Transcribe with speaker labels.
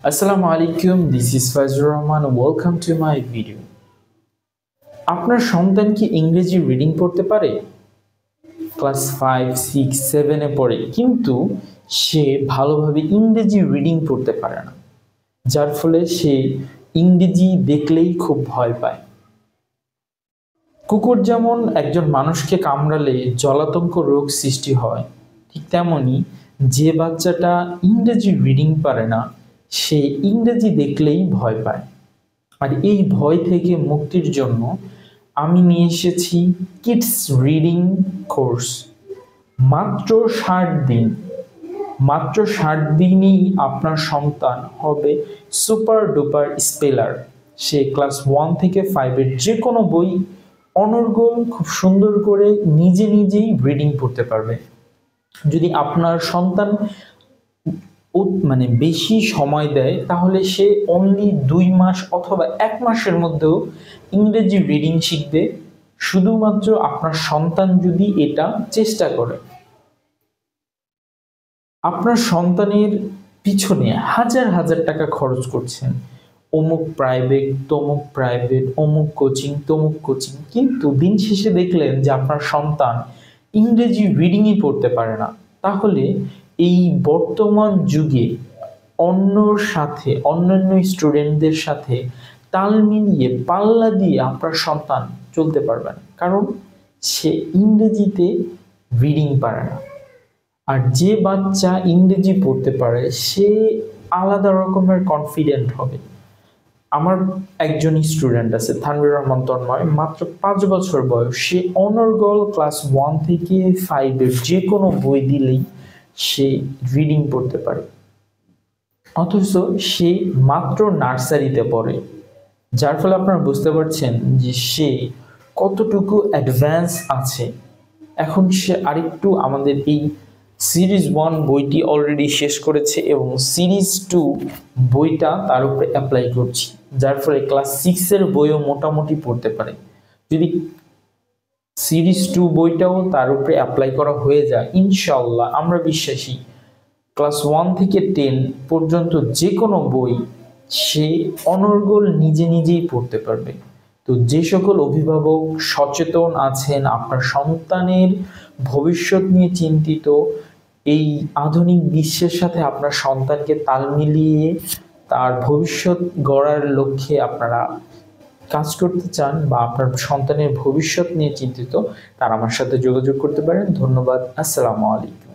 Speaker 1: আসসালামু আলাইকুম, this is Faizur Rahman. Welcome to my video. আপনার সন্তান কি ইংরেজি রিডিং পড়তে পারে? ক্লাস 5, 6, 7-এ পড়ে, কিন্তু সে ভালোভাবে ইংরেজি রিডিং পড়তে পারে না, যার ফলে সে ইংরেজি দেখলেই খুব ভয় পায়। কুকুর যেমন একজন মানুষকে কামড়ালে জলাতঙ্ক রোগ সৃষ্টি হয়, ঠিক তেমনি যে বাচ্চাটা ইংরেজি রিডিং পারে না সে ইংরেজি দেখলেই ভয় পায়। আর এই ভয় থেকে মুক্তির জন্য আমি নিয়ে এসেছি কিডস রিডিং কোর্স। মাত্র 60 দিনই আপনার সন্তান হবে সুপার ডুপার স্পেলার। সে ক্লাস 1 থেকে 5-এর যে কোনো বই অনর্গল খুব সুন্দর করে নিজেই রিডিং পড়তে পারবে। যদি আপনার সন্তান বেশি সময় দেয় তাহলে সে অনলি 2 মাস অথবা 1 মাসের মধ্যেও ইংরেজি রিডিং শিখবে, শুধুমাত্র আপনার সন্তান যদি এটা চেষ্টা করে। আপনার সন্তানের পিছনে হাজার টাকা খরচ করছেন, অমুক প্রাইভেট, তমুক প্রাইভেট, অমুক কোচিং, তমুক কোচিং, কিন্তু দিন শেষে দেখলেন যে আপনার সন্তান ইংরেজি রিডিংই পড়তে পারে না। তাহলে এই বর্তমান যুগে অন্যান্য স্টুডেন্টদের সাথে তাল মিলিয়ে পাল্লা দিয়ে আপনার সন্তান চলতে পারবে না, কারণ সে ইংরেজিতে রিডিং পারে না। আর যে বাচ্চা ইংরেজি পড়তে পারে সে আলাদা রকমের কনফিডেন্ট হবে। আমার একজন স্টুডেন্ট আছে, তানভীর রহমান তন্ময়, মাত্র 5 বছর বয়স। সে অনর্গল ক্লাস 1 থেকে 5-এর যে কোনো বই দিলেই সে রিডিং পড়তে পারে, অথচ সে মাত্র নার্সারিতে পড়ে। যার ফলে আপনারা বুঝতে পারছেন যে সে কতটুকু অ্যাডভান্স আছে। এখন সে আরেকটু আমাদের এই সিরিজ 1 বইটি অলরেডি শেষ করেছে এবং সিরিজ 2 বইটা তার উপরে অ্যাপ্লাই করছি, যার ফলে ক্লাস 6-এর বইও মোটামুটি পড়তে পারে। যদি সিরিজ 2 বইটাও তার উপরে অ্যাপ্লাই করা হয়ে যায়, ইনশাআল্লাহ আমরা বিশ্বাসী ক্লাস 1 থেকে 10 পর্যন্ত যে কোনো বই সে অনর্গল নিজেই পড়তে পারবে। তো যে সকল অভিভাবক সচেতন আছেন, আপনার সন্তানের ভবিষ্যৎ নিয়ে চিন্তিত, এই আধুনিক বিশ্বের সাথে আপনার সন্তানকে তাল মিলিয়ে তার ভবিষ্যৎ গড়ার লক্ষ্যে আপনারা কাজ করতে চান বা আপনার সন্তানের ভবিষ্যৎ নিয়ে চিন্তিত, তারা আমার সাথে যোগাযোগ করতে পারেন। ধন্যবাদ। আসসালামু আলাইকুম।